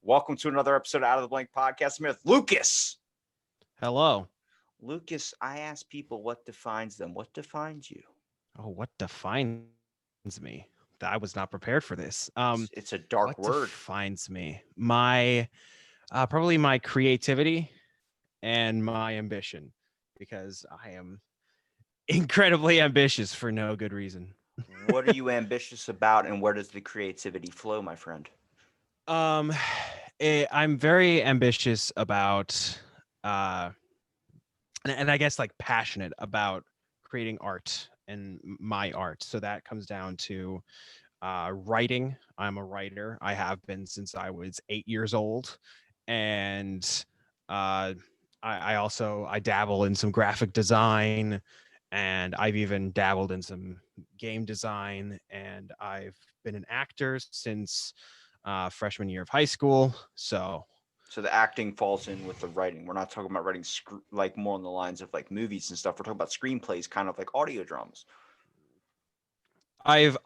Welcome to another episode of Out of the Blank Podcast. I'm here with Lucas. Hello. Lucas, I ask people what defines them. What defines you? Oh, what defines me? I was not prepared for this. It's a dark What word. defines me? My probably my creativity and my ambition, because I am incredibly ambitious for no good reason. What are you ambitious about, and where does the creativity flow, my friend? Um, I'm very ambitious about, uh, and I guess like passionate about creating art and my art. So that comes down to writing. I'm a writer. I have been since I was 8 years old, and uh, I dabble in some graphic design, and I've even dabbled in some game design, and I've been an actor since freshman year of high school. So the acting falls in with the writing. We're not talking about writing like more on the lines of like movies and stuff. We're talking about screenplays, kind of like audio dramas. I've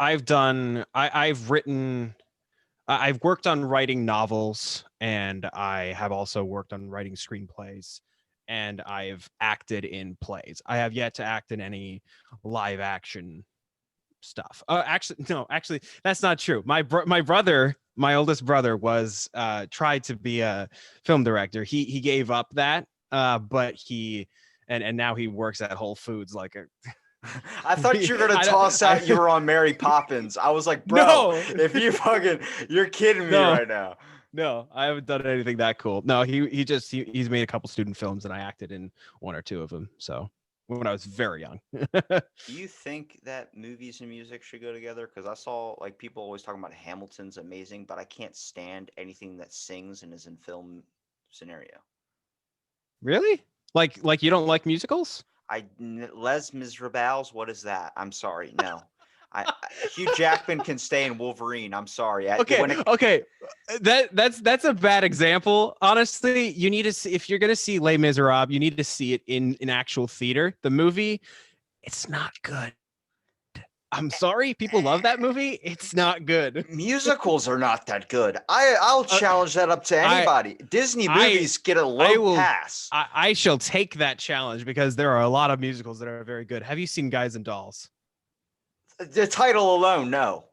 written. I've worked on writing novels, and I have also worked on writing screenplays, and I've acted in plays. I have yet to act in any live action stuff. Actually, that's not true. My brother, my oldest brother, was tried to be a film director. He gave up that, but he and now he works at Whole Foods like a. I thought you were gonna toss out you were on Mary Poppins. I was like, bro, No. if you're kidding me right now. No, I haven't done anything that cool. No, he's made a couple student films, and I acted in one or two of them. So when I was very young. Do you think that movies and music should go together? Because I saw like people always talking about Hamilton's amazing, but I can't stand anything that sings and is in film scenario. Really? Like you don't like musicals? Les Miserables, what is that? I'm sorry, no. Hugh Jackman can stay in Wolverine. I'm sorry. Okay. That's a bad example. Honestly, you need to see, if you're gonna see Les Miserables, you need to see it in actual theater. The movie, it's not good. I'm sorry, people love that movie. It's not good. Musicals are not that good. I'll challenge that up to anybody. Disney movies get a low pass. I shall take that challenge, because there are a lot of musicals that are very good. Have you seen Guys and Dolls? The title alone, no.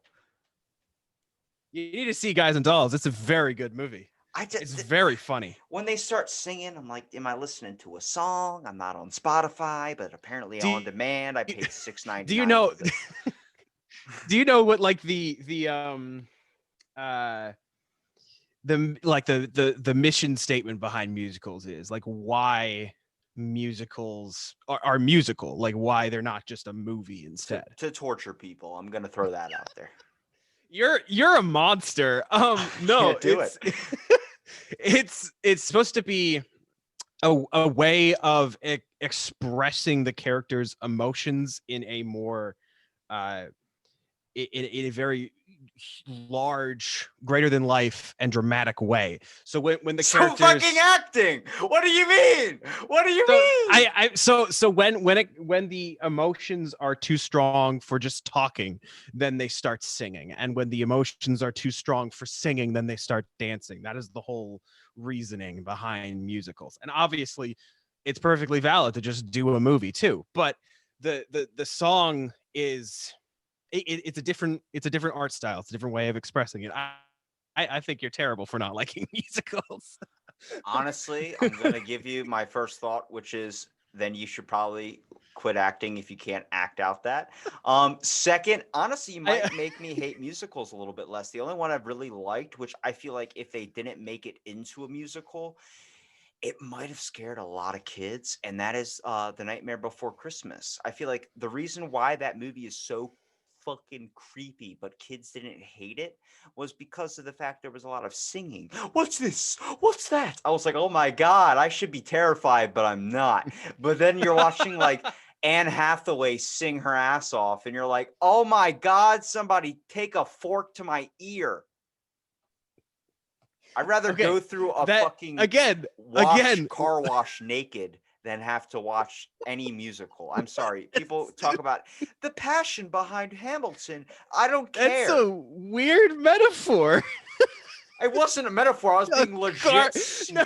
You need to see Guys and Dolls. It's a very good movie. It's very funny. When they start singing, I'm like, am I listening to a song? I'm not on Spotify, but apparently on demand. I paid $6.99. Do you know? Do you know what like the mission statement behind musicals is? Like why musicals are musical? Like why they're not just a movie instead? To torture people. I'm gonna throw that out there. You're a monster. No, it's supposed to be a way of expressing the character's emotions in a more in a very large, greater than life and dramatic way. So when the characters fucking acting, what do you mean? What do you mean? So when the emotions are too strong for just talking, then they start singing, and when the emotions are too strong for singing, then they start dancing. That is the whole reasoning behind musicals, and obviously, it's perfectly valid to just do a movie too. But the song is. It's a different art style. It's a different way of expressing it. I think you're terrible for not liking musicals. Honestly, I'm going to give you my first thought, which is then you should probably quit acting if you can't act out that. Second, honestly, you might make me hate musicals a little bit less. The only one I've really liked, which I feel like if they didn't make it into a musical, it might have scared a lot of kids, and that is The Nightmare Before Christmas. I feel like the reason why that movie is so fucking creepy but kids didn't hate it was because of the fact there was a lot of singing. What's this? What's that? I was like, oh my god, I should be terrified, but I'm not. But then you're watching like Anne Hathaway sing her ass off, and you're like, oh my god, somebody take a fork to my ear. I'd rather go through a fucking car wash naked than have to watch any musical. I'm sorry. People talk about the passion behind Hamilton. I don't care. That's a weird metaphor. It wasn't a metaphor. I was being legit. No,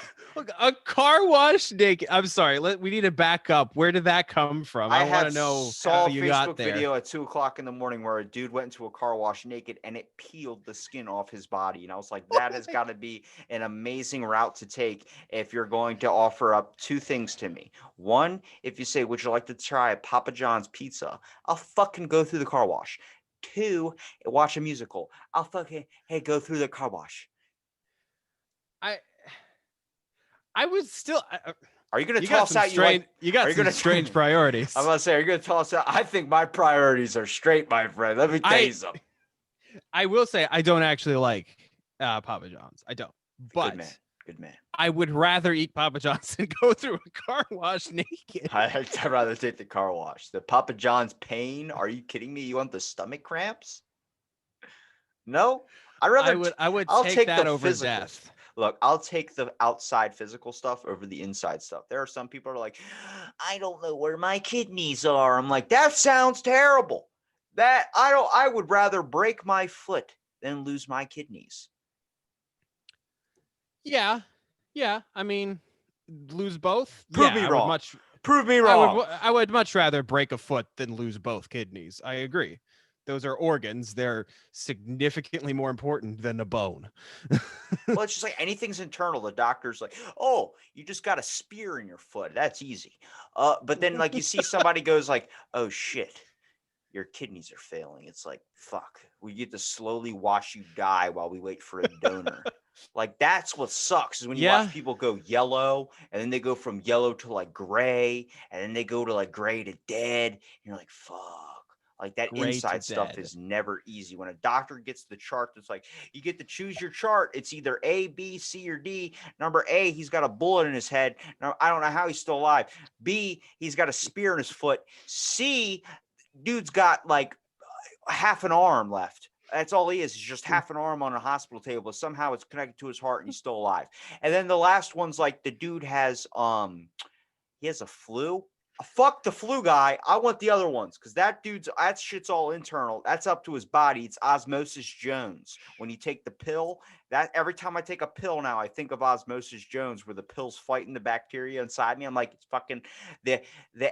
a car wash naked. I'm sorry. We need to back up. Where did that come from? I want to know saw how a you got Facebook there. video at 2:00 in the morning where a dude went into a car wash naked and it peeled the skin off his body. And I was like, that has got to be an amazing route to take if you're going to offer up two things to me. One, if you say, would you like to try a Papa John's pizza? I'll fucking go through the car wash. Two, watch a musical. I'll fucking, hey, go through the car wash. I was still. Are you going to toss out you got some strange priorities. I'm going to say, are you going to toss out? I think my priorities are straight, my friend. Let me tell you something. I will say I don't actually like Papa John's. I don't. But Good man. I would rather eat Papa John's than go through a car wash naked. I'd rather take the car wash. The Papa John's pain. Are you kidding me? You want the stomach cramps? No, I would take that over death. Look, I'll take the outside physical stuff over the inside stuff. There are some people who are like, I don't know where my kidneys are. I'm like, that sounds terrible. I would rather break my foot than lose my kidneys. Yeah. I mean, lose both. Prove me wrong. Prove me wrong. I would much rather break a foot than lose both kidneys. I agree. Those are organs. They're significantly more important than a bone. Well, it's just like anything's internal. The doctor's like, oh, you just got a spear in your foot. That's easy. But then like you see somebody goes like, oh shit, your kidneys are failing. It's like, fuck, we get to slowly watch you die while we wait for a donor. Like that's what sucks is when you watch people go yellow and then they go from yellow to like gray and then they go to like gray to dead. And you're like, fuck. Like that inside stuff is never easy. When a doctor gets the chart, that's like, you get to choose your chart. It's either A, B, C, or D. Number A, he's got a bullet in his head. Now, I don't know how he's still alive. B, he's got a spear in his foot. C, dude's got like half an arm left. That's all he is. He's just half an arm on a hospital table. But somehow it's connected to his heart and he's still alive. And then the last one's like the dude has he has a flu. Fuck the flu guy. I want the other ones because that shit's all internal. That's up to his body. It's Osmosis Jones. When you take the pill, that every time I take a pill now, I think of Osmosis Jones, where the pill's fighting the bacteria inside me. I'm like, it's fucking the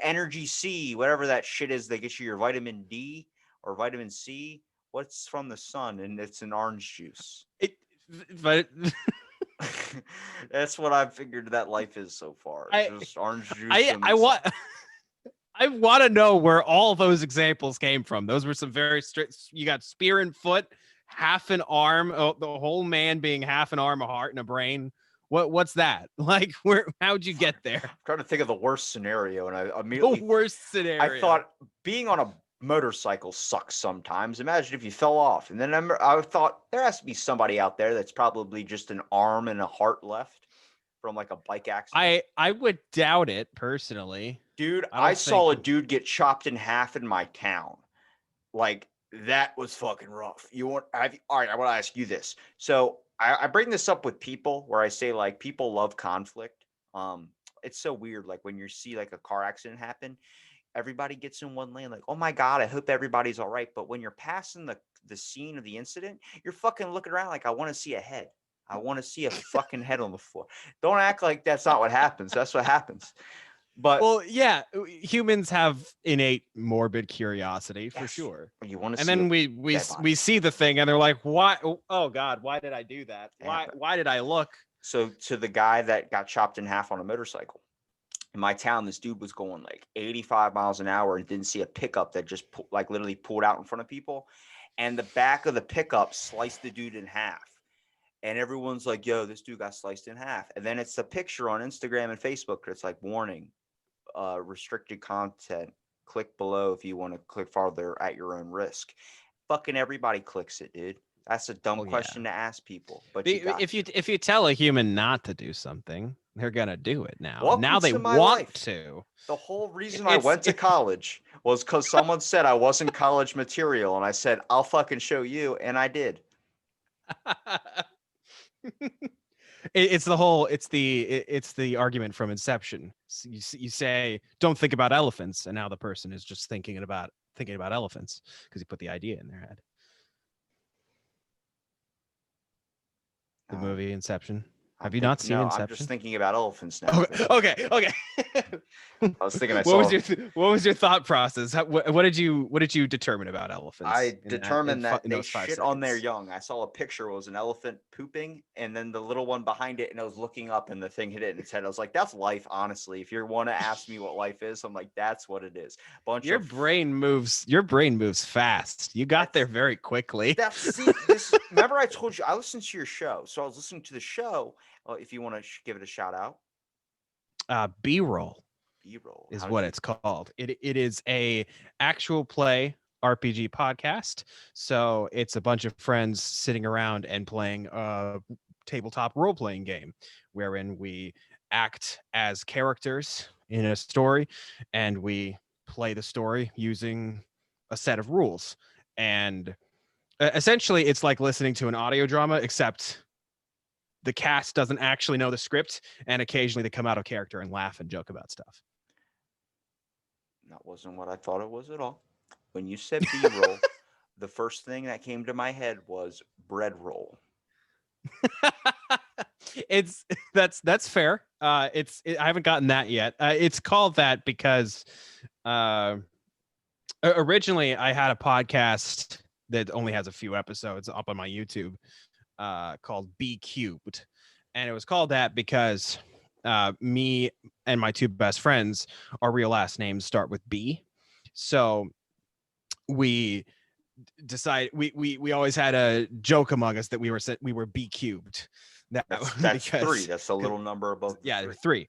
Energy C, whatever that shit is. They get you your vitamin D or vitamin C. What's from the sun, and it's an orange juice. But that's what I've figured that life is so far. Just orange juice. I want to know where all those examples came from. Those were some very strict. You got spear and foot, half an arm, the whole man being half an arm, a heart, and a brain. What's that? Like, how'd you get there? I'm trying to think of the worst scenario, and I immediately I thought being on a motorcycle sucks sometimes. Imagine if you fell off. And then I thought there has to be somebody out there that's probably just an arm and a heart left from like a bike accident. I would doubt it personally. Dude, I saw a dude get chopped in half in my town. Like that was fucking rough. All right, I want to ask you this. So I bring this up with people where I say like people love conflict. It's so weird. Like when you see like a car accident happen, everybody gets in one lane like, oh my God, I hope everybody's all right. But when you're passing the scene of the incident, you're fucking looking around like, I want to see a head. I want to see a fucking head on the floor. Don't act like that's not what happens. That's what happens. But well, yeah, humans have innate morbid curiosity for sure. You want to and then we see the thing and they're like, why? Oh God, why did I do that? Why did I look? So to the guy that got chopped in half on a motorcycle, in my town, this dude was going like 85 miles an hour and didn't see a pickup that just literally pulled out in front of people. And the back of the pickup sliced the dude in half. And everyone's like, yo, this dude got sliced in half. And then it's the picture on Instagram and Facebook that's like, warning, restricted content. Click below if you want to click farther at your own risk. Fucking everybody clicks it, dude. That's a dumb question to ask people. But if you tell a human not to do something, they're gonna do it now. Welcome now they to my want life. to. The whole reason I went to college was because someone said I wasn't college material, and I said I'll fucking show you, and I did. It's the argument from Inception. You say don't think about elephants, and now the person is just thinking about elephants because you put the idea in their head. The No, movie Inception. I'm Have you not seen no, I'm just Inception? thinking about elephants now. Okay. I was thinking I What was saw. your thought process? What did you determine about elephants I in determined that in they those five shit on their seconds? young. I saw a picture, it was an elephant pooping, and then the little one behind it, and I was looking up, and the thing hit it in its head. I was like, "That's life, honestly. If you want to ask me what life is, I'm like, that's what it is. Bunch Your of brain moves. Your brain moves fast. You got there that's very quickly. that's see this. Remember, I told you I listened to your show, so I was listening to the show. If you want to give it a shout out, B-roll B-roll. is How did what you? it's called. It is a actual play RPG podcast. So it's a bunch of friends sitting around and playing a tabletop role playing game wherein we act as characters in a story and we play the story using a set of rules. And essentially it's like listening to an audio drama, except the cast doesn't actually know the script and occasionally they come out of character and laugh and joke about stuff. That wasn't what I thought it was at all. When you said B-roll, the first thing that came to my head was bread roll. It's that's fair. I haven't gotten that yet. It's called that because originally I had a podcast that only has a few episodes up on my YouTube called B Cubed, and it was called that because me and my two best friends, our real last names start with B, so we decide we always had a joke among us that we were B cubed. That's three. Because That's a little number above the yeah, three. three,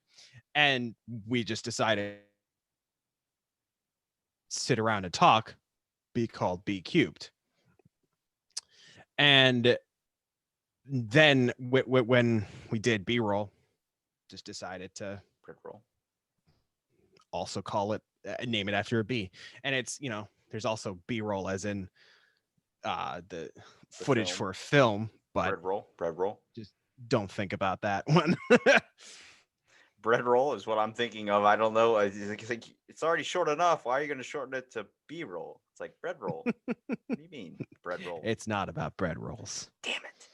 and we just decided sit around and talk, be called B cubed, and then when we did B roll, just decided to Bread roll. also call it name it after a B, and it's there's also B roll as in the footage film. for a film, but Bread roll. Bread roll. just don't think about that one. Bread roll is what I'm thinking of. I don't know. I think it's already short enough. Why are you going to shorten it to B roll? It's like bread roll. What do you mean bread roll? It's not about bread rolls. Damn it.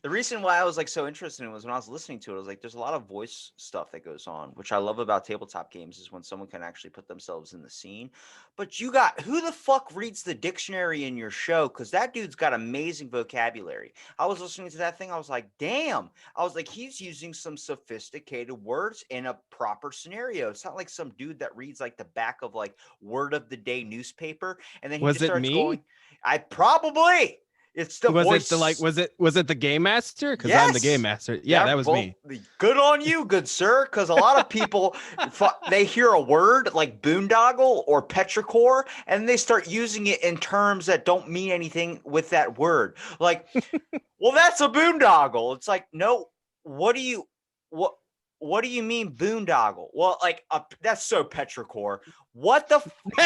The reason why I was like so interested in it was when I was listening to it, I was like, there's a lot of voice stuff that goes on, which I love about tabletop games is when someone can actually put themselves in the scene. But you got who the fuck reads the dictionary in your show? Because that dude's got amazing vocabulary. I was listening to that thing. I was like, damn. I was like, he's using some sophisticated words in a proper scenario. It's not like some dude that reads like the back of like Word of the Day newspaper. And then he Was just it starts me? going, I probably. It's the Was voice. it the like? Was it the game master? Because I'm the game Yes. master. Yeah, that was me. Good on you, good sir. Because a lot of people, they hear a word like boondoggle or petrichor, and they start using it in terms that don't mean anything with that word. Like, well, that's a boondoggle. It's like, no. What do you mean boondoggle? Well, like that's so petrichor. What the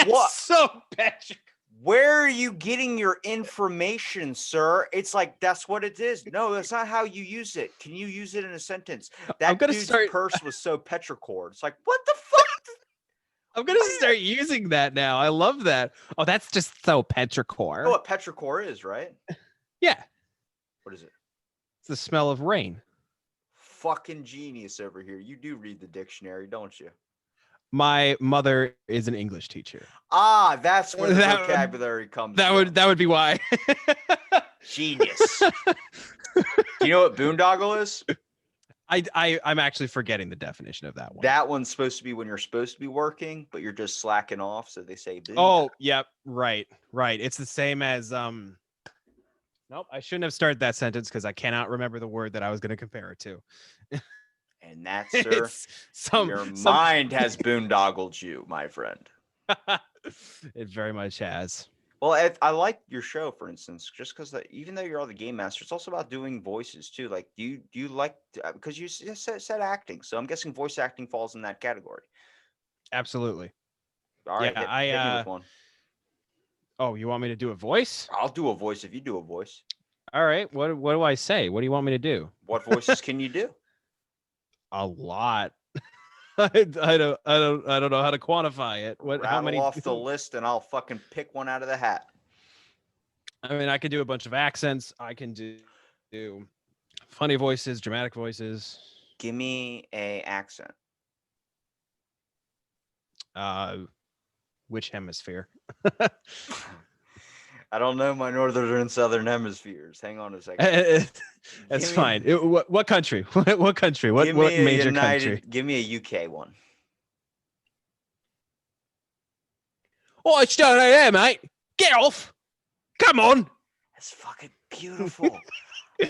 what? So petrichor. Where are you getting your information, sir? It's like, that's what it is. No, that's not how you use it. Can you use it in a sentence? That dude's purse was so petrichor. It's like, what the fuck? I'm going to start using that now. I love that. Oh, that's just so petrichor. You know what petrichor is, right? Yeah. What is it? It's the smell of rain. Fucking genius over here. You do read the dictionary, don't you? My mother is an English teacher. Ah, that's where the vocabulary comes from. That would be why. Genius. Do you know what boondoggle is? I'm actually forgetting the definition of that one. That one's supposed to be when you're supposed to be working, but you're just slacking off. So they say boondoggle. Oh, yep. Right. It's the same as nope, I shouldn't have started that sentence because I cannot remember the word that I was going to compare it to. And that, sir, your mind has boondoggled you, my friend. It very much has. Well, I like your show, for instance, just because even though you're all the game master, it's also about doing voices too. Like, do you like because you said acting, so I'm guessing voice acting falls in that category. Absolutely. All right, hit me with one. Oh, you want me to do a voice? I'll do a voice if you do a voice. All right. What do I say? What do you want me to do? What voices can you do? A lot. I don't know how to quantify it. How many off the list, and I'll fucking pick one out of the hat. I mean, I can do a bunch of accents. I can do funny voices, dramatic voices. Give me a accent. Which hemisphere? I don't know my northern and southern hemispheres. Hang on a second. That's Give me- fine. What country? What country? Give What me a major country? Give me a UK one. Oh, it's down there, mate. Get off. Come on. That's fucking beautiful.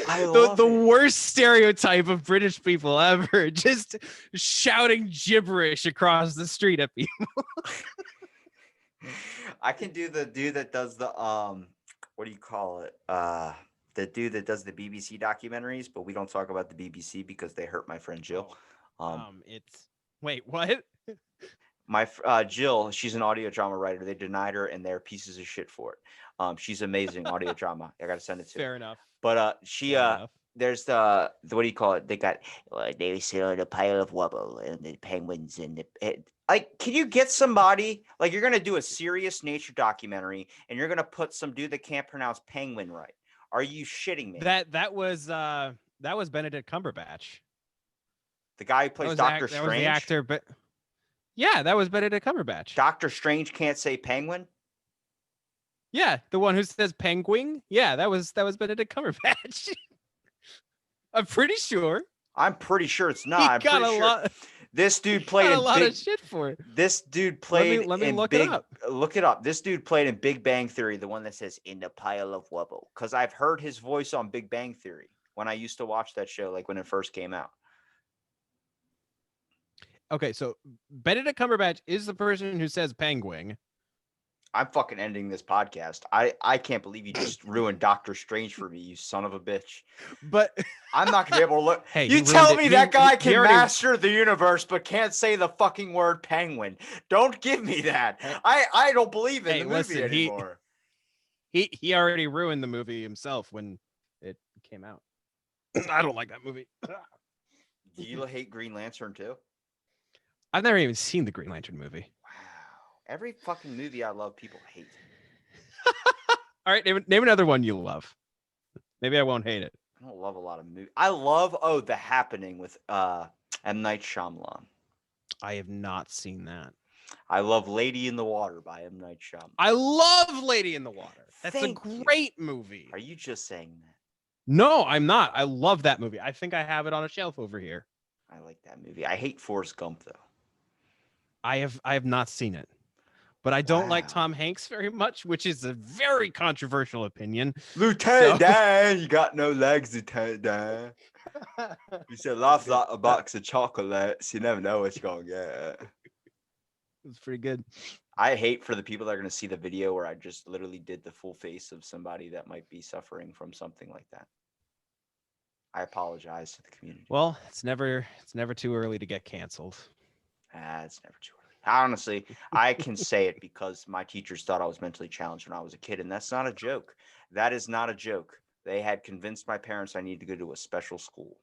I the love the it. worst stereotype of British people ever. Just shouting gibberish across the street at people. I can do the dude that does the what do you call it? The dude that does the BBC documentaries, but we don't talk about the BBC because they hurt my friend Jill. It's wait, what? My Jill, she's an audio drama writer. They denied her, and they're pieces of shit for it. She's amazing audio drama. I gotta send it to Fair her. enough. But she Fair enough. there's the what do you call it? They got they sit on a pile of wubble and the penguins and the like. Can you get somebody like you're gonna do a serious nature documentary and you're gonna put some dude that can't pronounce penguin right? Are you shitting me? That was Benedict Cumberbatch. The guy who plays Doctor Strange. That was the actor, but yeah, that was Benedict Cumberbatch. Doctor Strange can't say penguin. Yeah, the one who says penguin. Yeah, that was Benedict Cumberbatch. I'm pretty sure. I'm pretty sure it's not. I'm pretty sure. This dude played a lot of shit for it. This dude played. Let me look it up. Look it up. This dude played in Big Bang Theory, the one that says "in the pile of wubble," because I've heard his voice on Big Bang Theory when I used to watch that show, like when it first came out. Okay, so Benedict Cumberbatch is the person who says penguin. I'm fucking ending this podcast. I can't believe you just ruined Doctor Strange for me, you son of a bitch. But I'm not gonna be able to look. Hey, you tell me that guy can master the universe but can't say the fucking word penguin. Don't give me that. I don't believe in the movie anymore. He already ruined the movie himself when it came out. I don't like that movie. Do you hate Green Lantern too? I've never even seen the Green Lantern movie. Every fucking movie I love, people hate. All right, name another one you love. Maybe I won't hate it. I don't love a lot of movies. I love The Happening with M. Night Shyamalan. I have not seen that. I love Lady in the Water by M. Night Shyamalan. I love Lady in the Water. That's a great movie. Are you just saying that? No, I'm not. I love that movie. I think I have it on a shelf over here. I like that movie. I hate Forrest Gump though. I have not seen it. But I don't like Tom Hanks very much, which is a very controversial opinion. Lieutenant Dan, you got no legs, Lieutenant Dan. You said life's like a box of chocolates. You never know what you're gonna get. It's pretty good. I hate for the people that are gonna see the video where I just literally did the full face of somebody that might be suffering from something like that. I apologize to the community. Well, it's never too early to get canceled. It's never too early. Honestly, I can say it because my teachers thought I was mentally challenged when I was a kid, and that's not a joke. That is not a joke. They had convinced my parents I needed to go to a special school.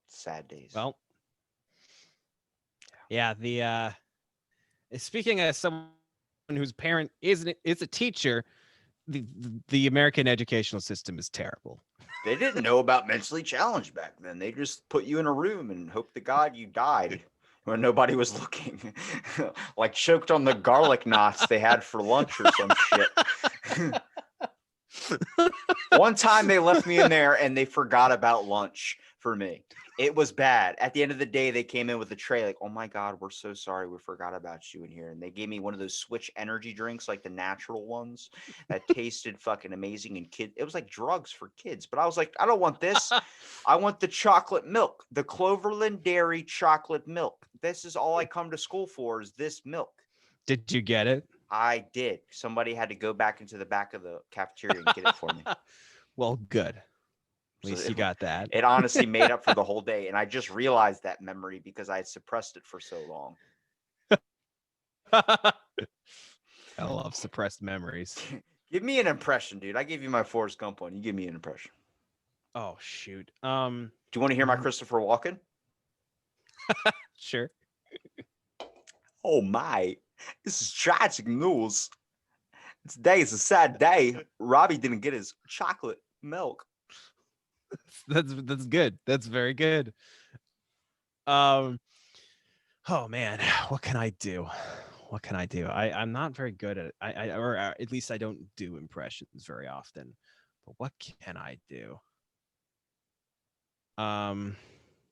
Sad days. Well, yeah. The speaking as someone whose parent is a teacher, the American educational system is terrible. They didn't know about mentally challenged back then. They just put you in a room and hope to God you died when nobody was looking. Like choked on the garlic knots they had for lunch or some shit. One time they left me in there and they forgot about lunch for me. It was bad. At the end of the day, they came in with a tray like, oh my God, we're so sorry. We forgot about you in here. And they gave me one of those Switch energy drinks, like the natural ones that tasted fucking amazing. And it was like drugs for kids. But I was like, I don't want this. I want the chocolate milk, the Cloverland Dairy chocolate milk. This is all I come to school for is this milk. Did you get it? I did. Somebody had to go back into the back of the cafeteria and get it for me. Well, good. At least you got that. It honestly made up for the whole day. And I just realized that memory because I had suppressed it for so long. I love suppressed memories. Give me an impression, dude. I gave you my Forrest Gump one. You give me an impression. Oh, shoot. Do you want to hear my Christopher Walken? Sure. Oh, my. This is tragic news. Today is a sad day. Robbie didn't get his chocolate milk. That's good. That's very good. Oh man, what can I do? What can I do? I'm not very good at it. Or at least I don't do impressions very often. But what can I do?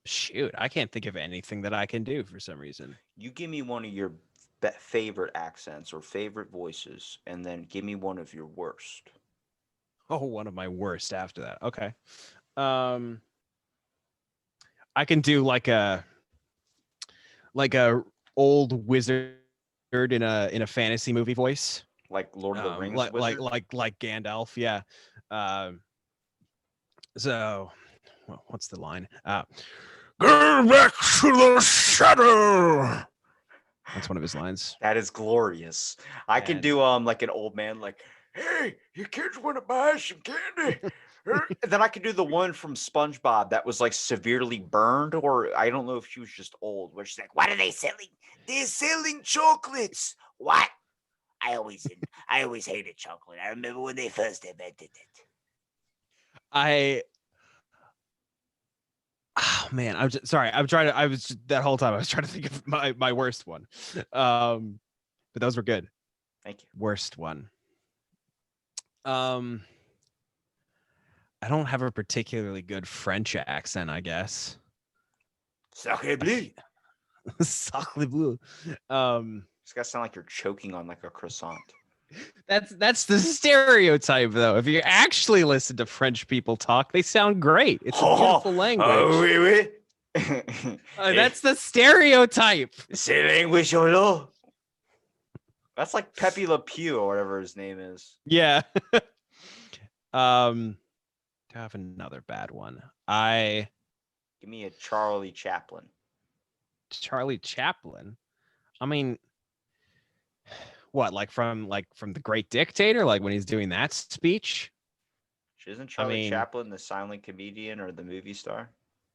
Shoot, I can't think of anything that I can do for some reason. You give me one of your favorite accents or favorite voices, and then give me one of your worst. Oh, one of my worst after that. Okay. I can do like a old wizard in a fantasy movie voice, like Lord of the Rings wizard? like Gandalf. Yeah. So what's the line? Go back to the shadow. That's one of his lines. That is glorious. I can do like an old man, like, hey, you kids want to buy some candy? And then I could do the one from SpongeBob that was like severely burned, or I don't know if she was just old, where she's like, what are they selling? They're selling chocolates. What? I always hated chocolate. I remember when they first invented it. Oh man, I'm just sorry. That whole time I was trying to think of my worst one. But those were good. Thank you. Worst one. I don't have a particularly good French accent, I guess. Sacre bleu. Sacre bleu. It's gotta sound like you're choking on like a croissant. That's the stereotype, though. If you actually listen to French people talk, they sound great. It's a beautiful language. Oh, oui, oui. That's the stereotype. C'est language solo. That's like Pepe Le Pew or whatever his name is. Yeah. Do I have another bad one? Give me a Charlie Chaplin. Charlie Chaplin? I mean, what, like from The Great Dictator, like when he's doing that speech? Isn't Charlie Chaplin the silent comedian or the movie star?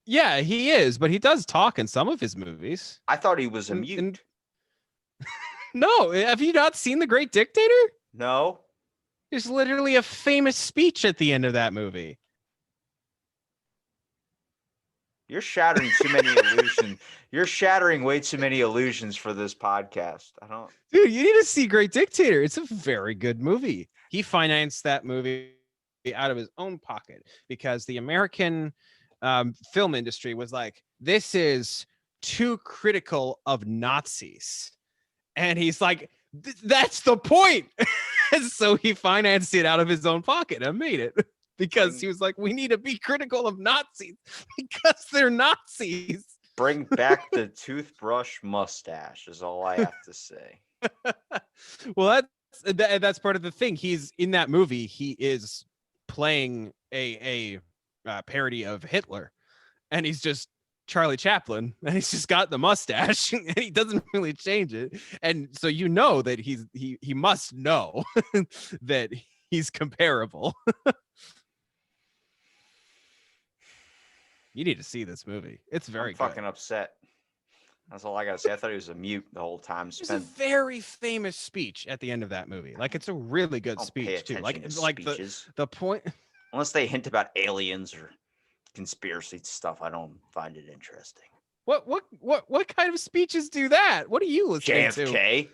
Yeah, he is, but he does talk in some of his movies. I thought he was a mute. No, have you not seen The Great Dictator? No. There's literally a famous speech at the end of that movie. You're shattering too many illusions. You're shattering way too many illusions for this podcast. Dude, you need to see Great Dictator. It's a very good movie. He financed that movie out of his own pocket because the American film industry was like, this is too critical of Nazis. And he's like, that's the point. And so he financed it out of his own pocket and made it. Because he was like, we need to be critical of Nazis because they're Nazis. Bring back the toothbrush mustache is all I have to say. Well, that's part of the thing. He's in that movie. He is playing a parody of Hitler, and he's just Charlie Chaplin, and he's just got the mustache, and he doesn't really change it. And so you know that he must know that he's comparable. You need to see this movie. It's very good. Fucking upset. That's all I gotta say. I thought he was a mute the whole time. It's a very famous speech at the end of that movie. Like, it's a really good speech too. Like the point. Unless they hint about aliens or conspiracy stuff, I don't find it interesting. What kind of speeches do that? What are you listening to? JFK.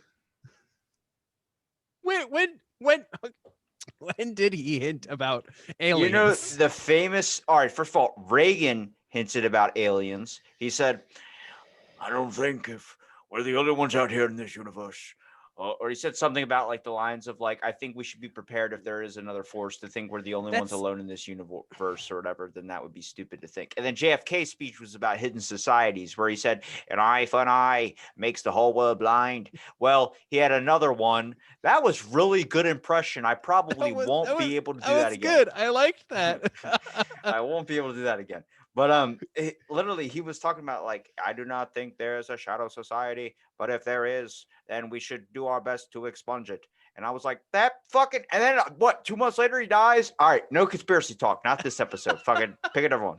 When did he hint about aliens? You know, the famous... All right, first of all, Reagan hinted about aliens. He said, I don't think if we're the only ones out here in this universe. Or he said something about like the lines of like, I think we should be prepared if there is another force to think we're the only ones alone in this universe or whatever, then that would be stupid to think. And then JFK's speech was about hidden societies where he said, an eye for an eye makes the whole world blind. Well, he had another one. That was really good impression. I probably won't be able to do that again. Good. I liked that. I won't be able to do that again. But literally, he was talking about like, I do not think there's a shadow society, but if there is, then we should do our best to expunge it. And I was like, that fucking. And then what? 2 months later, he dies. All right, no conspiracy talk. Not this episode. Fucking pick a different one.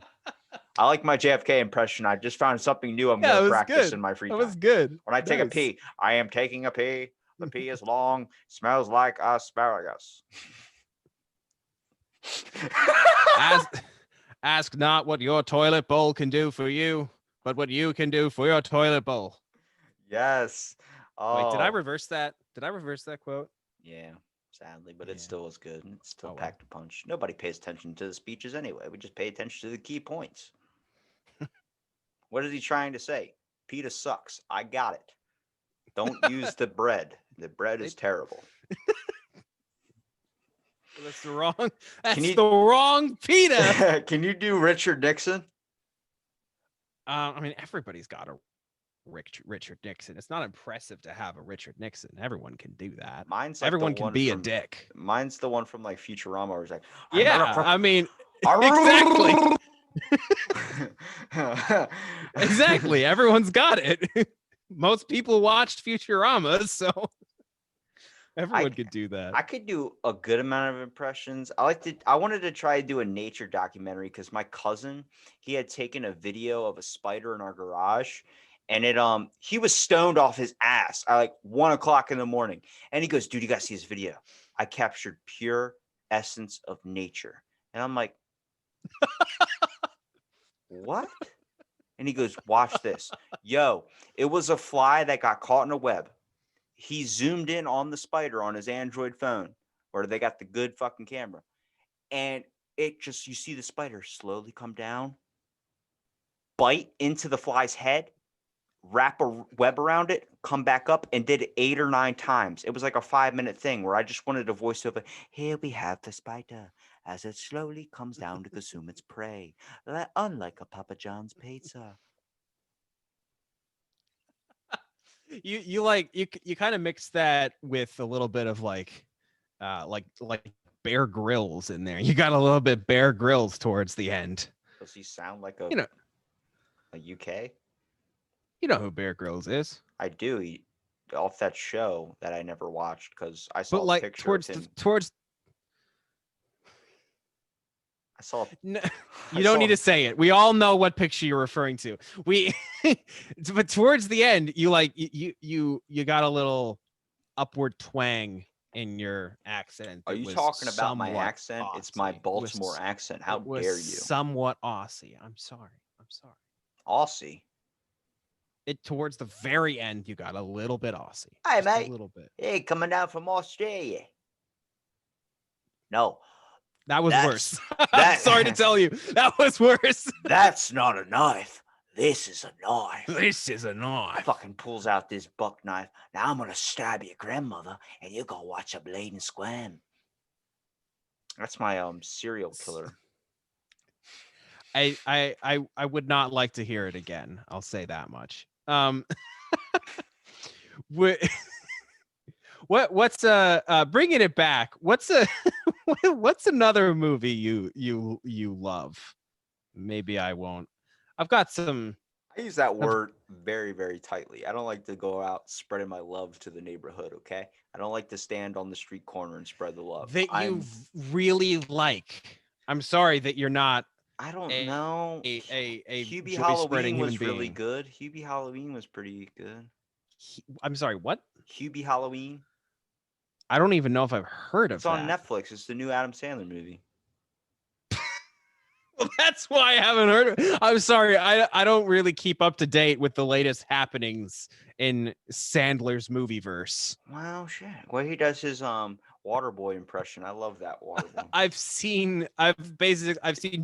I like my JFK impression. I just found something new. I'm going to practice in my free time. That was good. When I take a pee, I am taking a pee. The P is long, smells like asparagus. Ask not what your toilet bowl can do for you, but what you can do for your toilet bowl. Yes. Wait, did I Oh, reverse that? Did I reverse that quote? yeah. Sadly, but it Yeah. still was good. It still Oh well. packed a punch. Nobody pays attention to the speeches anyway. We just pay attention to the key points. What is he trying to say? PETA sucks. I got it. Don't use the bread. The bread is terrible. That's the wrong. Can That's you the wrong PETA. can you do Richard Nixon? I mean, everybody's got a Richard Nixon. It's not impressive to have a Richard Nixon. Everyone can do that. Mine's like Everyone the can one be a from dick. Mine's the one from like Futurama where he's like, I'm Yeah, not a I mean, exactly. pro- Exactly. Everyone's got it. Most people watched Futurama, so everyone could do that. I could do a good amount of impressions. I wanted to try to do a nature documentary because my cousin, he had taken a video of a spider in our garage, and he was stoned off his ass at like 1 o'clock in the morning. And he goes, dude, you gotta see this video. I captured pure essence of nature. And I'm like, what? And he goes, watch this. Yo, it was a fly that got caught in a web. He zoomed in on the spider on his Android phone, where they got the good fucking camera. And you see the spider slowly come down, bite into the fly's head, wrap a web around it, come back up, and did it 8 or 9 times. It was like a 5-minute thing where I just wanted a voiceover. Here we have the spider as it slowly comes down to consume its prey, unlike a Papa John's pizza. You kind of mix that with a little bit of like Bear Grylls in there. You got a little bit Bear Grylls towards the end. Does he sound like a UK? You know who Bear Grylls is. I do. Off that show that I never watched because I saw But a like picture of him. I saw. No, you don't need to say it. We all know what picture you're referring to. But towards the end, you got a little upward twang in your accent. Are you talking about my accent? Aussie. It's my Baltimore accent. How dare you? Somewhat Aussie. I'm sorry. Aussie. It towards the very end, you got a little bit Aussie. Hey, just mate. A little bit. Hey, coming down from Australia. No. That was worse. I'm sorry to tell you. That was worse. That's not a knife. This is a knife. This is a knife. Fucking pulls out this buck knife. Now I'm gonna stab your grandmother, and you're gonna watch her bleed and squirm. That's my serial killer. I would not like to hear it again. I'll say that much. What's bringing it back? What's another movie you love? Maybe I won't. I've got some. I use that word very, very tightly. I don't like to go out spreading my love to the neighborhood, okay? I don't like to stand on the street corner and spread the love. That you really like. I'm sorry that you're not. I don't know. Hubie Halloween was really good. Hubie Halloween was pretty good. I'm sorry, what? Hubie Halloween. I don't even know if I've heard of it. It's on Netflix. It's the new Adam Sandler movie. Well, that's why I haven't heard of it. I'm sorry. I don't really keep up to date with the latest happenings in Sandler's movieverse. Wow, shit. Well, he does his Waterboy impression. I love that Waterboy. I've seen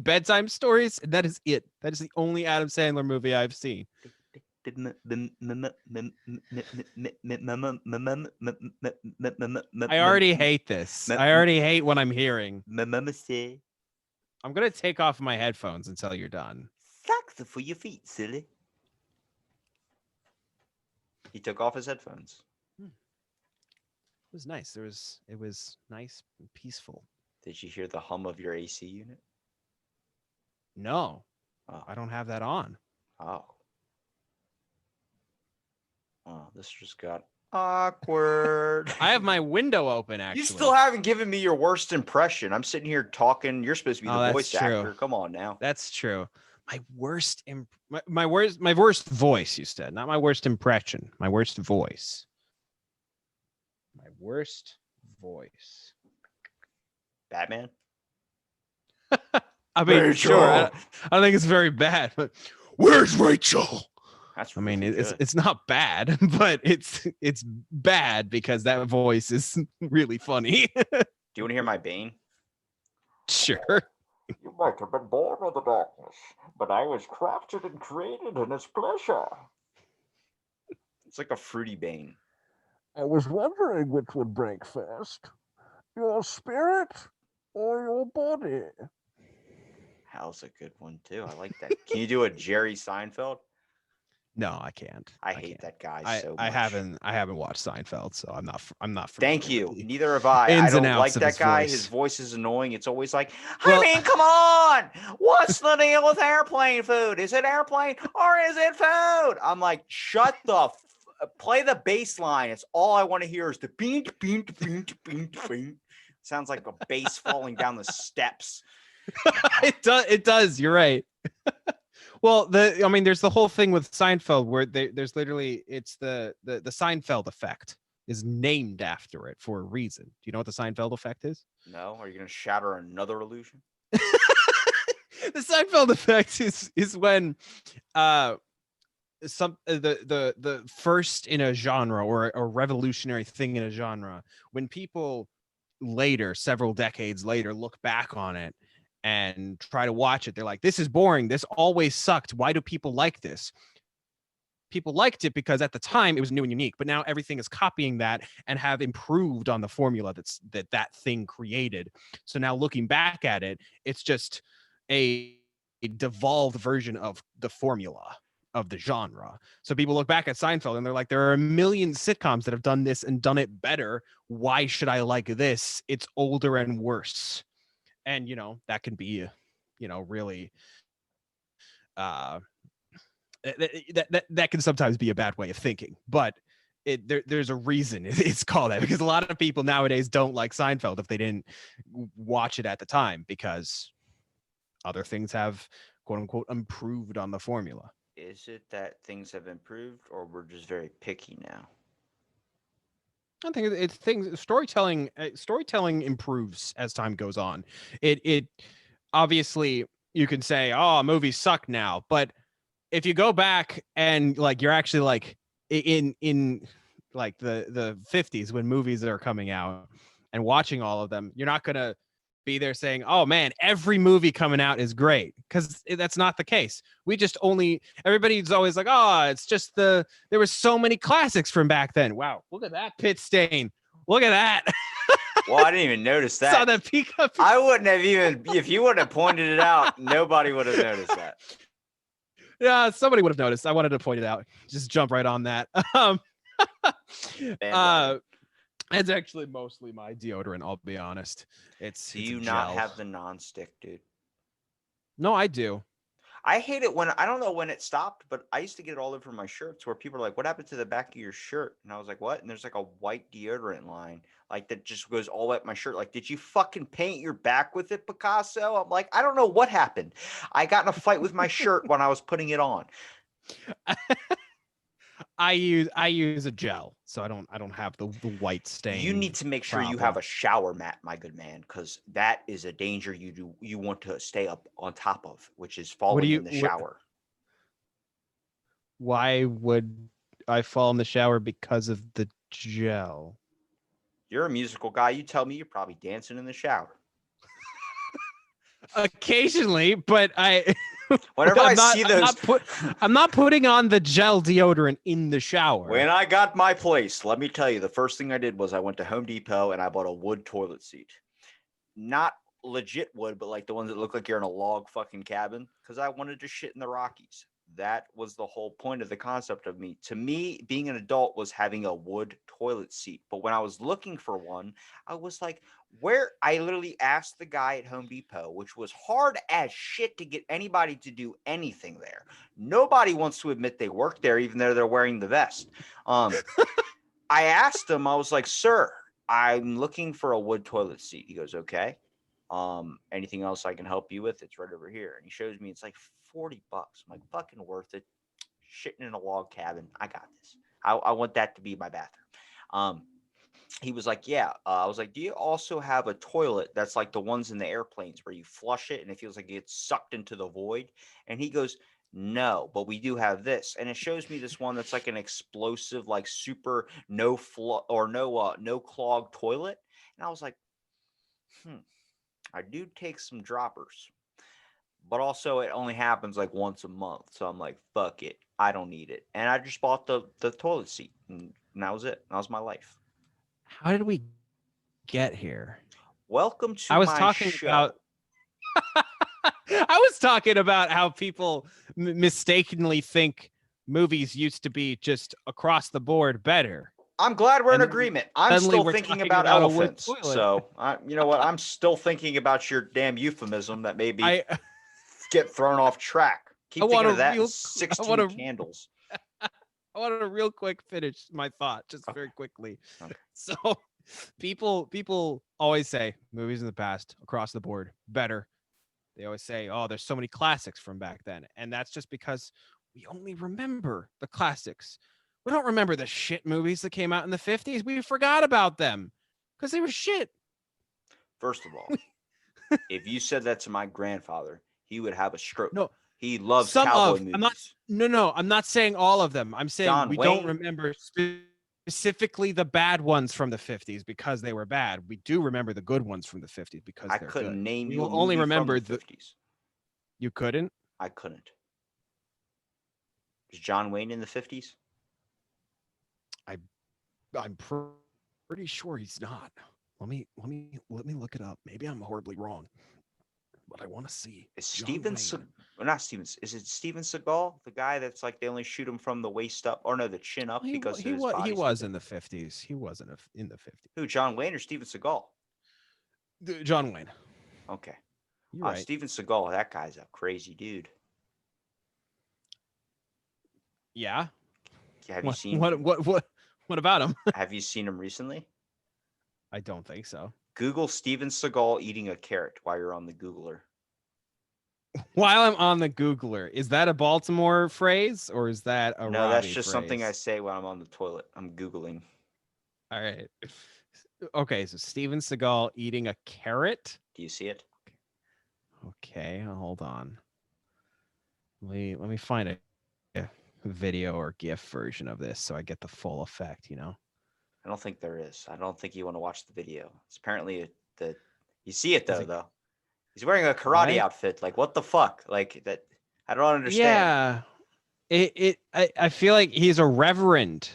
Bedtime Stories, and that is it. That is the only Adam Sandler movie I've seen. I already hate this. I already hate what I'm hearing. I'm gonna take off my headphones until you're done. Socks for your feet, silly. He took off his headphones. It was nice. It was nice and peaceful. Did you hear the hum of your AC unit? No. Oh. I don't have that on. Oh. Oh, this just got awkward. I have my window open, actually. You still haven't given me your worst impression. I'm sitting here talking. You're supposed to be the voice actor. Come on now. That's true. My worst voice, you said. Not my worst impression. My worst voice. Worst voice. Batman. I mean, sure. Rachel. I don't think it's very bad, but where's Rachel? That's I really mean, good. it's not bad, but it's bad because that voice is really funny. Do you want to hear my Bane? Sure. You might have been born in the darkness, but I was crafted and created in its pleasure. It's like a fruity Bane. I was wondering which would break first, your spirit or your body. Hal's a good one too. I like that. Can you do a Jerry Seinfeld? No, I can't. I hate that guy so I much. haven't watched Seinfeld, so I'm not Thank familiar you. with the Neither have I. I ins and don't like outs of that his guy. voice. His voice is annoying. It's always like, Well- I mean, come on. What's the deal with airplane food? Is it airplane or is it food? I'm like, shut the play the bass line. It's all I want to hear is the beat, beat, beat, beat, beat. Sounds like a bass falling down the steps. It does. You're right. Well, there's the whole thing with Seinfeld where there's literally it's the Seinfeld effect is named after it for a reason. Do you know what the Seinfeld effect is? No, are you gonna shatter another illusion? The Seinfeld effect is when the first in a genre or a revolutionary thing in a genre, when people later, several decades later, look back on it and try to watch it, they're like, this is boring, this always sucked, why do people like this? People liked it because at the time it was new and unique, but now everything is copying that and have improved on the formula that thing created. So now looking back at it, it's just a devolved version of the formula of the genre. So people look back at Seinfeld and they're like, there are a million sitcoms that have done this and done it better. Why should I like this? It's older and worse. And, that can be, really, that can sometimes be a bad way of thinking, but there's a reason it's called that, because a lot of people nowadays don't like Seinfeld if they didn't watch it at the time, because other things have quote unquote improved on the formula. Is it that things have improved or we're just very picky now? I think it's things. Storytelling improves as time goes on. It obviously, you can say, oh, movies suck now, but if you go back and like you're actually like in like the 50s when movies are coming out and watching all of them, you're not gonna be there saying, oh man, every movie coming out is great, because that's not the case. Everybody's always like, oh, it's just there were so many classics from back then. Wow, look at that pit stain, look at that. Well, I didn't even notice that. Saw that peak up. I wouldn't have even, if you wouldn't have pointed it out, nobody would have noticed that. Yeah, somebody would have noticed. I wanted to point it out. Just jump right on that. It's actually mostly my deodorant, I'll be honest. Do you not have the non-stick, dude? No, I do. I hate it when, I don't know when it stopped, but I used to get it all over my shirts where people are like, what happened to the back of your shirt? And I was like, what? And there's like a white deodorant line, like that just goes all up my shirt. Like, did you fucking paint your back with it, Picasso? I'm like, I don't know what happened. I got in a fight with my shirt when I was putting it on. I use a gel, so I don't have the white stain. You need to make sure you have a shower mat, my good man, because that is a danger you want to stay up on top of, which is falling in the shower. Why would I fall in the shower? Because of the gel. You're a musical guy. You tell me, you're probably dancing in the shower. Occasionally, but whenever I see those, I'm not putting on the gel deodorant in the shower. When I got my place, let me tell you, the first thing I did was I went to Home Depot and I bought a wood toilet seat. Not legit wood, but like the ones that look like you're in a log fucking cabin, because I wanted to shit in the Rockies. That was the whole point of the concept of me. To me, being an adult was having a wood toilet seat. But when I was looking for one, I was like, I literally asked the guy at Home Depot, which was hard as shit to get anybody to do anything there. Nobody wants to admit they work there, even though they're wearing the vest. I asked him, I was like, sir, I'm looking for a wood toilet seat. He goes, okay. Anything else I can help you with? It's right over here. And he shows me, it's like $40. I'm like, fucking worth it. Shitting in a log cabin. I got this. I want that to be my bathroom. he was like, yeah. I was like, do you also have a toilet that's like the ones in the airplanes where you flush it and it feels like it gets sucked into the void? And he goes, no, but we do have this. And it shows me this one that's like an explosive, like super no flow or no clog toilet. And I was like, I do take some droppers, but also it only happens like once a month. So I'm like, fuck it. I don't need it. And I just bought the toilet seat and that was it. That was my life. How did we get here? Welcome I to was my talking show. about I was talking about how people mistakenly think movies used to be just across the board better. I'm glad we're in And agreement. I'm suddenly still we're thinking talking about about a wood elephants. toilet. So, you know what? I'm still thinking about your damn euphemism that maybe I get thrown off track. Keep want thinking a of that. real- And I 16 want a- candles. I want to real quick finish my thought, just Okay. very quickly. Okay. So people always say movies in the past across the board better. They always say, oh, there's so many classics from back then. And that's just because we only remember the classics. We don't remember the shit movies that came out in the 50s. We forgot about them because they were shit. First of all, if you said that to my grandfather, he would have a stroke. No, He loves some cowboy of, movies. I'm not saying all of them. I'm saying John we Wayne. don't remember specifically the bad ones from the 50s because they were bad. We do remember the good ones from the 50s because I they're couldn't good. name We you a will movie only remember from the 50s. You couldn't? I couldn't. Is John Wayne in the 50s? I'm pretty sure he's not. Let me look it up. Maybe I'm horribly wrong, but I want to see. Is John Steven Wayne. well, not Steven? Is it Steven Seagal, the guy that's like they only shoot him from the waist up, or no, the chin up because of his body? He was in the 50s. He wasn't in the 50s. Who? John Wayne or Steven Seagal? John Wayne. Okay. You're right. Steven Seagal, that guy's a crazy dude. Yeah. Have you seen what about him? Have you seen him recently? I don't think so. Google Steven Seagal eating a carrot while you're on the Googler. While I'm on the Googler, is that a Baltimore phrase or is that a No, that's Robbie just phrase? something I say when I'm on the toilet. I'm Googling. All right. Okay, so Steven Seagal eating a carrot. Do you see it? Okay, hold on. Let me find a video or GIF version of this so I get the full effect, you know? I don't think there is. I don't think you want to watch the video. It's apparently you see it though. He's wearing a karate outfit. Like what the fuck? Like that I don't understand. Yeah. I feel like he's a reverend.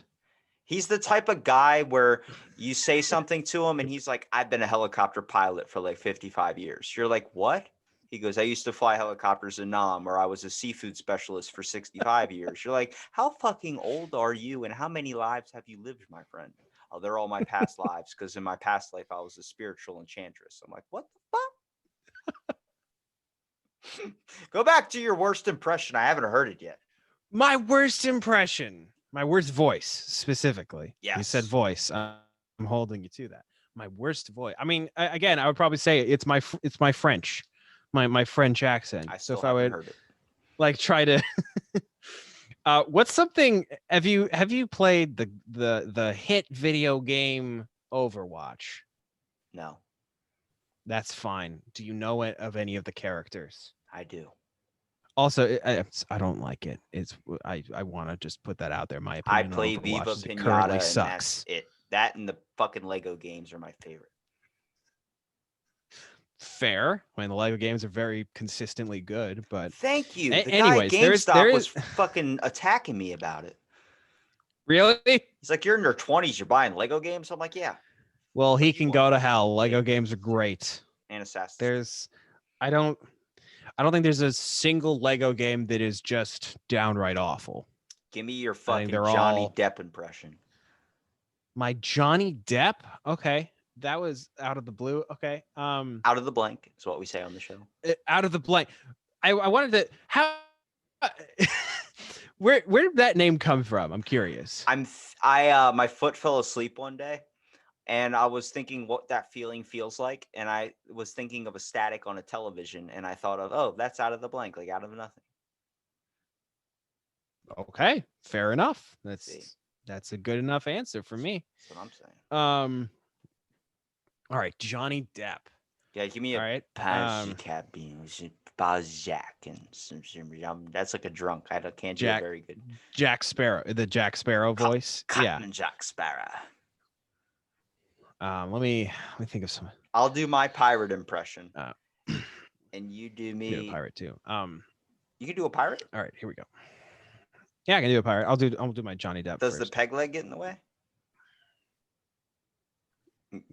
He's the type of guy where you say something to him and he's like, I've been a helicopter pilot for like 55 years. You're like, what? He goes, I used to fly helicopters in Nam, or I was a seafood specialist for 65 years. You're like, how fucking old are you and how many lives have you lived, my friend? Oh, they're all my past lives because in my past life I was a spiritual enchantress. I'm like, what the fuck? Go back to your worst impression. I haven't heard it yet. My worst impression. My worst voice, specifically. Yes. You said voice. I'm holding you to that. My worst voice. I mean, again, I would probably say it's my French, my French accent. I still so if haven't I would heard it. like try to, what's something? Have you played the hit video game Overwatch? No. That's fine. Do you know it of any of the characters? I do. Also, I don't like it. I want to just put that out there. My I opinion play on Overwatch Viva is it Pinata, currently and sucks. that's it. That and the fucking Lego games are my favorite. Fair. I mean, the Lego games are very consistently good, but Thank you. The anyways, guy at GameStop was fucking attacking me about it. Really? He's like, you're in your 20s, you're buying Lego games? I'm like, yeah. Well, he can go to hell. Lego games are great. And Assassin's Creed. I don't think there's a single Lego game that is just downright awful. Give me your fucking Johnny Depp impression. My Johnny Depp? Okay. That was out of the blue. Okay. Out of the blank is what we say on the show. Out of the blank. I wanted to where did that name come from? I'm curious. My foot fell asleep one day and I was thinking what that feeling feels like, and I was thinking of a static on a television, and I thought of, oh, that's out of the blank, like out of nothing. Okay, fair enough. That's a good enough answer for me. That's what I'm saying. All right, Johnny Depp. Yeah, give me All a right. Balzac and some. That's like a drunk. I can't do it very good. Jack Sparrow, the Jack Sparrow voice. Captain Jack Sparrow. Let me think of some. I'll do my pirate impression, and you do me. Do a pirate too. You can do a pirate. All right, here we go. Yeah, I can do a pirate. I'll do my Johnny Depp. Does first. the peg leg get in the way?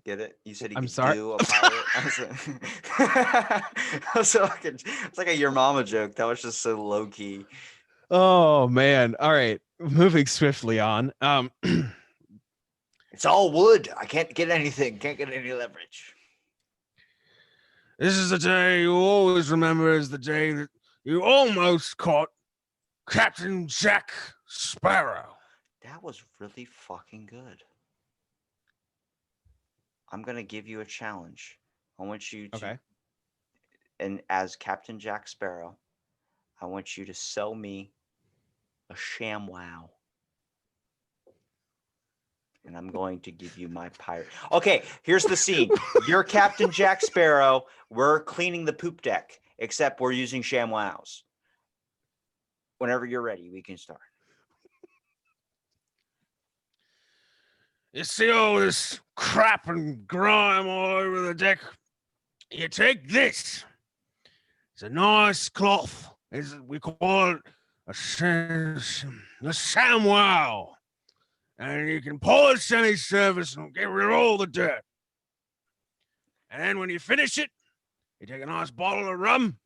Get it? You said you could sorry. do a pirate. It's like a your mama joke. That was just so low key. Oh man! All right, moving swiftly on. It's all wood. I can't get anything. Can't get any leverage. This is the day you always remember as the day that you almost caught Captain Jack Sparrow. That was really fucking good. I'm going to give you a challenge. I want you to, okay. And as Captain Jack Sparrow, I want you to sell me a ShamWow. And I'm going to give you my pirate. Okay, here's the scene. You're Captain Jack Sparrow. We're cleaning the poop deck, except we're using ShamWows. Whenever you're ready, we can start. You see all this crap and grime all over the deck? You take this. It's a nice cloth. We call it a ShamWow. And you can polish any surface and get rid of all the dirt. And then when you finish it, you take a nice bottle of rum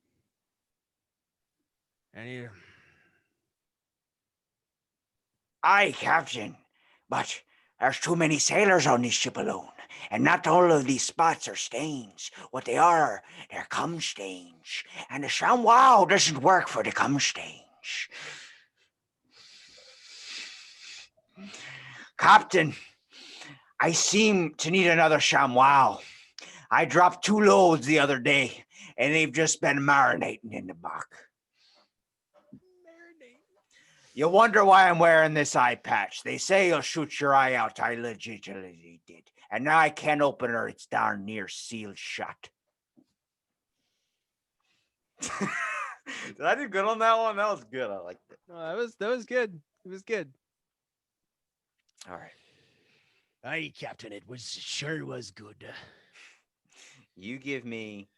and you... Aye, Captain, but there's too many sailors on this ship alone, and not all of these spots are stains. What they are, they're cum stains, and the ShamWow doesn't work for the cum stains. Captain, I seem to need another ShamWow. I dropped 2 loads the other day, and they've just been marinating in the box. You wonder why I'm wearing this eye patch. They say you'll shoot your eye out. I legitimately did. And now I can't open her. It's darn near sealed shut. Did I do good on that one? That was good. I liked it. No, that was good. It was good. All right. Aye, Captain, it sure was good. You give me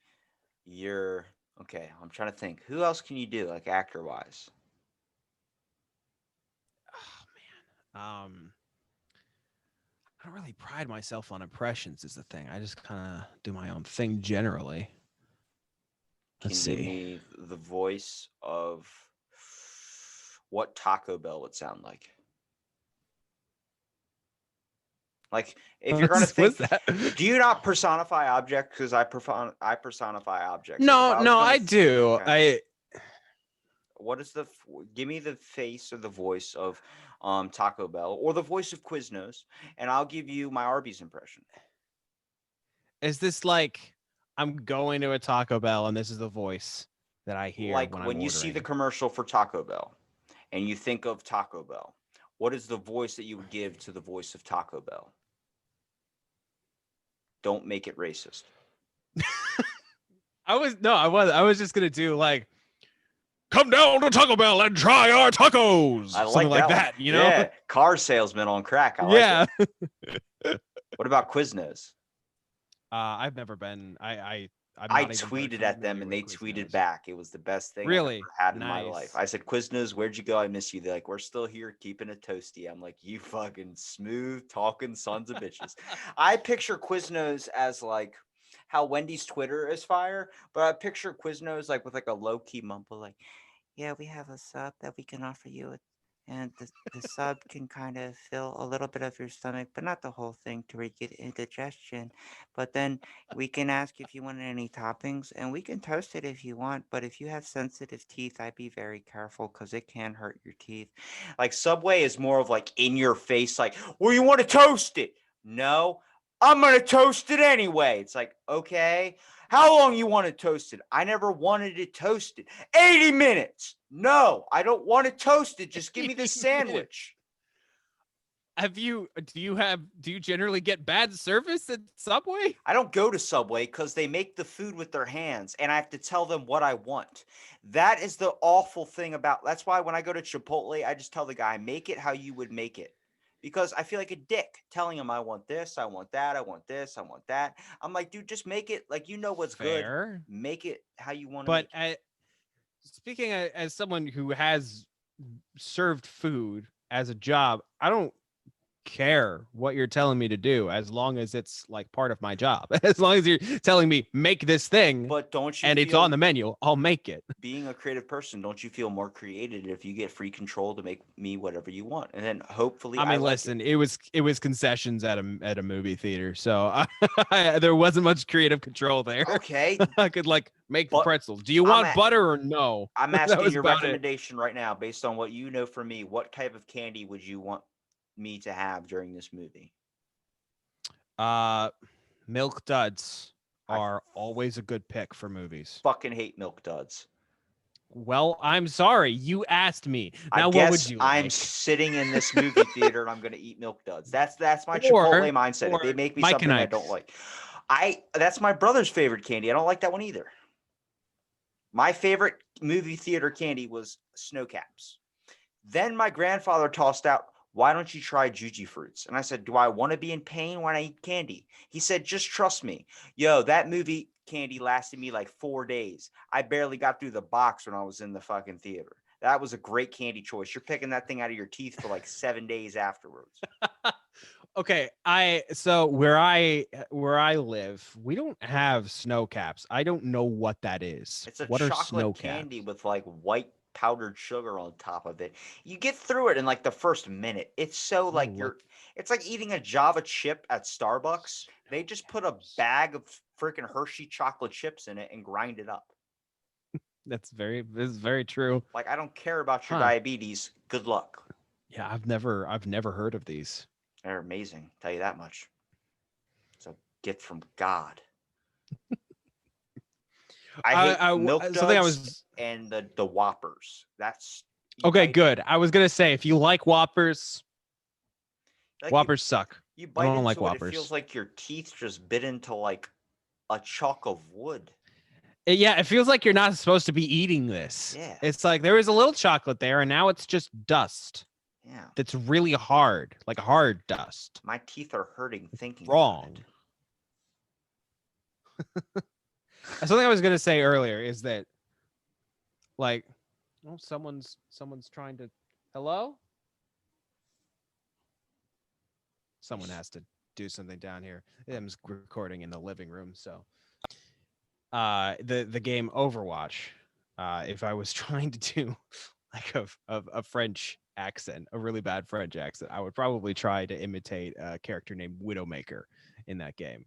your... Okay, I'm trying to think. Who else can you do, like actor-wise? I don't really pride myself on impressions is the thing. I just kind of do my own thing generally. Let's see. Can you give me the voice of what Taco Bell would sound like? Like, if you're going to think, do you not personify objects? Because I personify objects. No, I do. Okay. What is give me the face or the voice of Taco Bell or the voice of Quiznos, and I'll give you my Arby's impression. Is this like I'm going to a Taco Bell and this is the voice that I hear like when you see the commercial for Taco Bell and you think of Taco Bell, what is the voice that you would give to the voice of Taco Bell? Don't make it racist. I was just gonna do like, come down to Taco Bell and try our tacos. I something like that, you know? Yeah, car salesman on crack. I like it. What about Quiznos? I've never been. I tweeted at them and they tweeted back. It was the best thing I've ever had in my life. I said, Quiznos, where'd you go? I miss you. They're like, we're still here keeping it toasty. I'm like, you fucking smooth talking sons of bitches. I picture Quiznos as like how Wendy's Twitter is fire, but I picture Quiznos like with like a low key mumble, like, yeah, we have a sub that we can offer you. And the sub can kind of fill a little bit of your stomach, but not the whole thing to where you get indigestion. But then we can ask if you want any toppings, and we can toast it if you want. But if you have sensitive teeth, I'd be very careful because it can hurt your teeth. Like Subway is more of like in your face, like, well, you want to toast it? No, I'm going to toast it anyway. It's like, okay. How long you want it toasted? I never wanted it toasted. 80 minutes. No, I don't want it toasted. Just give me the sandwich. Do you generally get bad service at Subway? I don't go to Subway because they make the food with their hands and I have to tell them what I want. That is the awful thing about. That's why when I go to Chipotle, I just tell the guy, make it how you would make it. Because I feel like a dick telling him I want this, I want that, I want this, I want that. I'm like, dude, just make it like you know what's Fair. good. Make it how you want to But make it. speaking as someone who has served food as a job, I don't care what you're telling me to do as long as it's like part of my job. As long as you're telling me make this thing But don't you and it's on the menu, I'll make it. being a creative person, don't you feel more creative if you get free control to make me whatever you want? And then hopefully I mean, listen, it was concessions at a movie theater, so there wasn't much creative control there. Okay. I could like make the But pretzels. Do you want butter or no? I'm That asking was your about it. recommendation right now based on what you know from me. What type of candy would you want me to have during this movie? Milk duds I are always a good pick for movies. fucking hate Milk Duds. Well, I'm sorry. You asked me. Now, I what guess would you I'm like? sitting in this movie theater and I'm gonna eat Milk Duds. That's my Or- Chipotle mindset. If they or make me Mike something and I don't Ike's. like, that's my brother's favorite candy. I don't like that one either. My favorite movie theater candy was Snow Caps. Then my grandfather tossed out, why don't you try Juji Fruits? And I said, do I want to be in pain when I eat candy? He said, just trust me. Yo, that movie candy lasted me like 4 days. I barely got through the box when I was in the fucking theater. That was a great candy choice. You're picking that thing out of your teeth for like 7 days afterwards. Okay, so where I live, we don't have snow caps. I don't know what that is. It's a What are snow chocolate candy caps? with like white powdered sugar on top of it. You get through it in like the first minute. It's so like it's like eating a Java chip at Starbucks. They just put a bag of freaking Hershey chocolate chips in it and grind it up. This is very true. Like I don't care about your Huh. diabetes. Good luck. Yeah, I've never heard of these. They're amazing. Tell you that much. It's a gift from God. I hate Milk Duds and the Whoppers. That's okay. Good. I was gonna say if you like Whoppers, like Whoppers suck. You I bite don't into like it, Whoppers. it feels like your teeth just bit into like a chalk of wood. Yeah, it feels like you're not supposed to be eating this. Yeah. It's like there is a little chocolate there, and now it's just dust. Yeah. That's really hard, like hard dust. My teeth are hurting thinking Wrong. Something I was gonna say earlier is that, like, oh, someone's trying to. Hello. Someone has to do something down here. I'm recording in the living room, so. The game Overwatch. If I was trying to do like a French accent, a really bad French accent, I would probably try to imitate a character named Widowmaker in that game,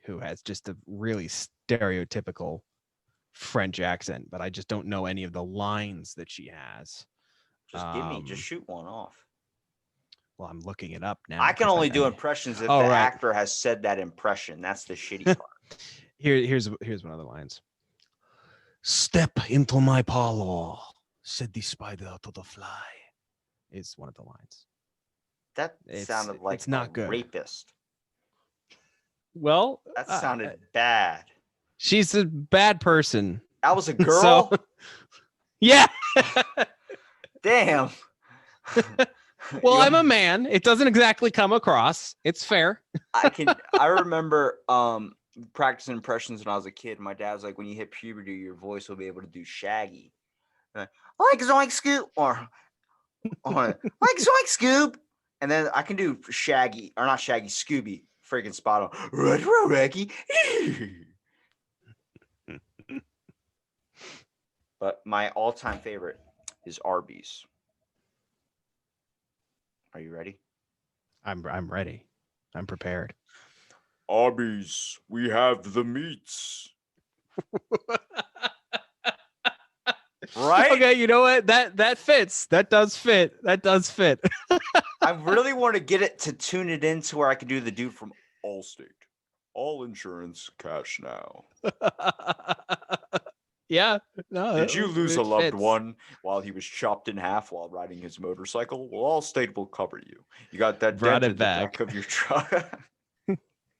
who has just a really stereotypical French accent, but I just don't know any of the lines that she has. Just shoot one off. Well, I'm looking it up now. I can only do impressions if the actor has said that impression. That's the shitty part. Here's one of the lines. Step into my parlor, said the spider to the fly. Is one of the lines. That sounded like it's not good. Rapist. Well, that sounded bad. She's a bad person. That was a girl. So, yeah. Damn. Well, I'm a man. It doesn't exactly come across. It's fair. I remember practicing impressions when I was a kid. My dad was like, when you hit puberty, your voice will be able to do Shaggy. Like Zoink Scoop or like Zoink Scoop. And then I can do Shaggy, or not Shaggy, Scooby. Freaking spot on. Retro Reggie. But my all-time favorite is Arby's. Are you ready? I'm ready. I'm prepared. Arby's, we have the meats. Right? Okay, you know what? That fits. That does fit. I really want to get it to tune it in to where I can do the dude from Allstate. All insurance, cash now. Yeah. No. Did you lose it a loved fits. one while he was chopped in half while riding his motorcycle? Well, Allstate will cover you. You got that Brought dent it in the back. back of your truck.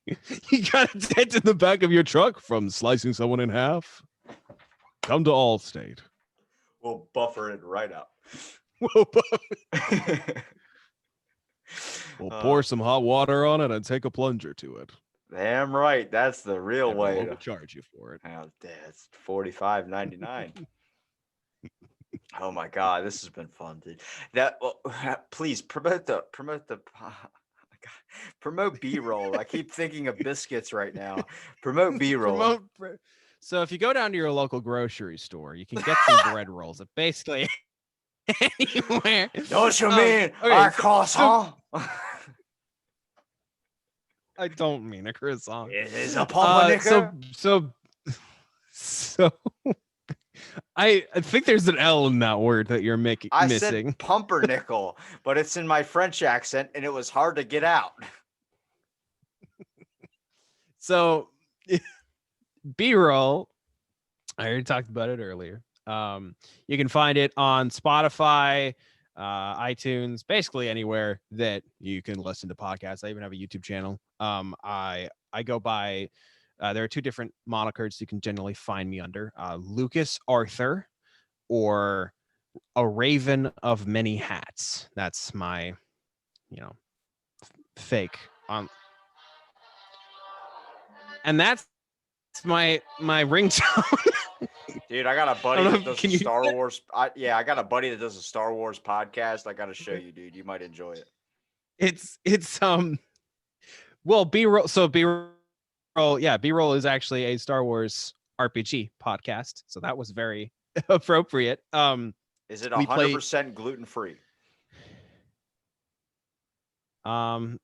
You got a dent in the back of your truck from slicing someone in half? Come to Allstate. We'll buffer it right out. We'll pour some hot water on it and take a plunger to it. Damn right. That's the real And way we'll to charge you for it. Oh, that's $45.99. Oh my god, this has been fun, dude. Please promote the oh my God. Promote B-roll. I keep thinking of biscuits right now. Promote B-roll. So if you go down to your local grocery store, you can get some bread rolls at basically anywhere. Know what you mean? Okay, Our croissant. I don't mean a croissant. It is a pumpernickel. So I think there's an L in that word that you're missing. I said pumpernickel, but it's in my French accent, and it was hard to get out. So B-roll, I already talked about it earlier. You can find it on Spotify, iTunes, basically anywhere that you can listen to podcasts. I even have a YouTube channel. I go by there are two different monikers you can generally find me under: Lucas Arthur or a Raven of Many Hats. That's my, fake on, and that's my ringtone. Dude, I got a buddy that does Can a you Star Wars. I got a buddy that does a Star Wars podcast. I got to show you, dude. You might enjoy it. It's well, B-roll. So B-roll, yeah, B-roll is actually a Star Wars RPG podcast. So that was very appropriate. Is it 100% gluten free?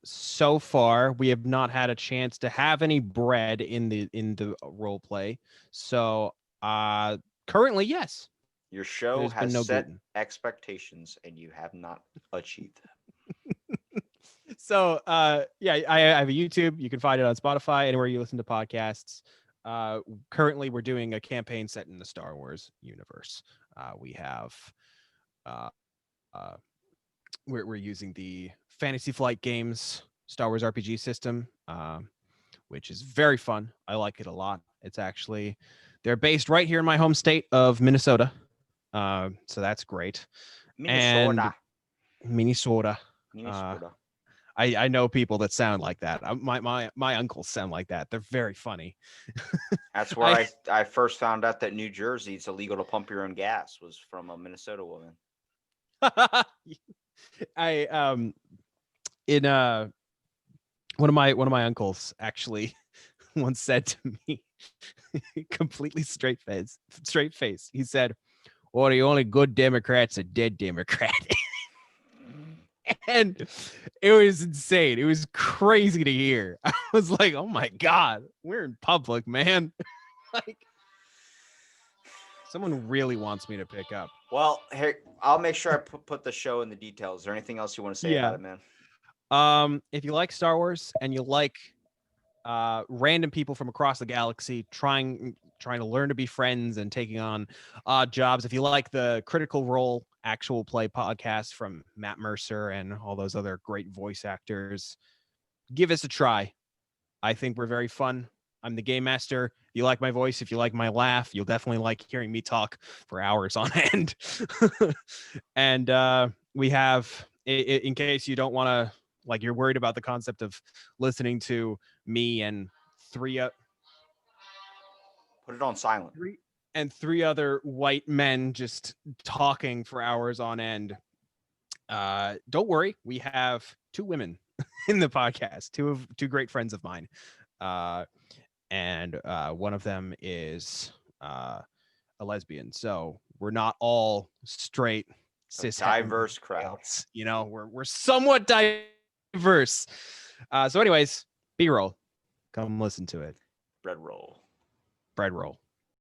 So far we have not had a chance to have any bread in the role play. So currently, yes. Your show There's been has no set gluten. expectations and you have not achieved them. So yeah, I have a YouTube. You can find it on Spotify, anywhere you listen to podcasts. Currently we're doing a campaign set in the Star Wars universe. We have we're using the Fantasy Flight Games Star Wars RPG system, which is very fun. I like it a lot. It's actually, they're based right here in my home state of Minnesota. So that's great. Minnesota. And Minnesota. Minnesota. I know people that sound like that. My uncles sound like that. They're very funny. That's where I first found out that New Jersey, it's illegal to pump your own gas, was from a Minnesota woman. One of my uncles actually once said to me, completely straight face, he said, "Well, the only good Democrat's a dead Democrat." And it was insane. It was crazy to hear. I was like, oh my God, we're in public, man. Like, someone really wants me to pick up. Well, here, I'll make sure I put the show in the details. Is there anything else you want to say about it, man? If you like Star Wars and you like random people from across the galaxy trying to learn to be friends and taking on odd jobs, if you like the Critical Role actual play podcast from Matt Mercer and all those other great voice actors, give us a try. I think we're very fun. I'm the game master. If you like my voice, if you like my laugh, you'll definitely like hearing me talk for hours on end. And we have, in case you don't want to, like, you're worried about the concept of listening to me and three Put it on silent. Three other white men just talking for hours on end. Don't worry, we have two women in the podcast, two great friends of mine. And one of them is a lesbian. So we're not all straight, cis, diverse crowds. You know, we're somewhat diverse. So anyways, B-roll. Come listen to it. Bread roll. Bread roll.